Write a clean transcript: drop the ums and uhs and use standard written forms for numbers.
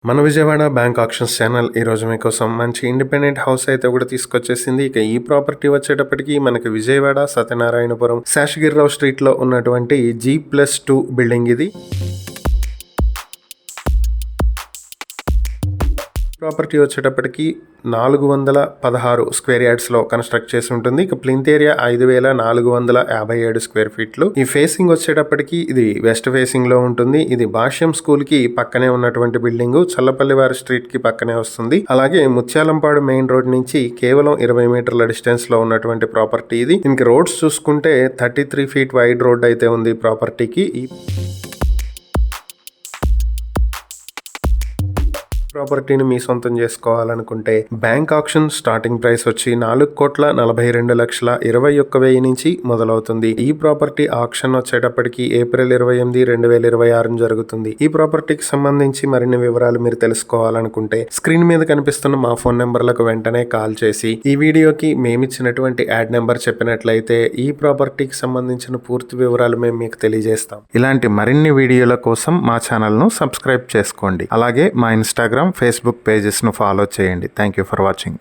మన Vijayawada bank actions channel ఈరోజు మీకోసం మంచి ఇండిపెండెంట్ హౌస్ అయితే ఒకటి తీసుకొచ్చేసింది. ఇక ఈ ప్రాపర్టీ వచ్చేటప్పటికి మనకి విజయవాడ సత్యనారాయణపురం శేషగిరిరావు స్ట్రీట్ లో ఉన్నటువంటి G+2 బిల్డింగ్ ఇది. ప్రాపర్టీ వచ్చేటప్పటికి 416 స్క్వేర్ యార్డ్స్ లో కన్స్ట్రక్ట్ చేసి ఉంటుంది. ఇక ప్లింత్ ఏరియా 5457 స్క్వేర్ ఫీట్లు. ఈ ఫేసింగ్ వచ్చేటప్పటికి ఇది వెస్ట్ ఫేసింగ్ లో ఉంటుంది. ఇది భాష్యం స్కూల్ కి పక్కనే ఉన్నటువంటి బిల్డింగ్. చల్లపల్లి వారి స్ట్రీట్ కి పక్కనే వస్తుంది. అలాగే ముత్యాలంపాడు మెయిన్ రోడ్ నుంచి కేవలం 20 మీటర్ల డిస్టెన్స్ లో ఉన్నటువంటి ప్రాపర్టీ ఇది. ఇంక రోడ్స్ చూసుకుంటే 33 ఫీట్ వైడ్ రోడ్ అయితే ఉంది ప్రాపర్టీకి. ప్రాపర్టీని మీ సొంతం చేసుకోవాలనుకుంటే బ్యాంక్ ఆక్షన్ స్టార్టింగ్ ప్రైస్ వచ్చి 4,42,21,000 నుంచి మొదలవుతుంది. ఈ ప్రాపర్టీ ఆక్షన్ వచ్చేటప్పటికి ఏప్రిల్ 28, 2026 జరుగుతుంది. ఈ ప్రాపర్టీకి సంబంధించి మరిన్ని వివరాలు మీరు తెలుసుకోవాలనుకుంటే స్క్రీన్ మీద కనిపిస్తున్న మా ఫోన్ నెంబర్లకు వెంటనే కాల్ చేసి ఈ వీడియోకి మేమిచ్చినటువంటి యాడ్ నెంబర్ చెప్పినట్లయితే ఈ ప్రాపర్టీకి సంబంధించిన పూర్తి వివరాలు మేము మీకు తెలియజేస్తాం. ఇలాంటి మరిన్ని వీడియోల కోసం మా ఛానల్ ను సబ్స్క్రైబ్ చేసుకోండి. అలాగే మా ఇన్స్టాగ్రామ్, ఫేస్బుక్ పేజెస్ ను ఫాలో చేయండి. Thank you for watching.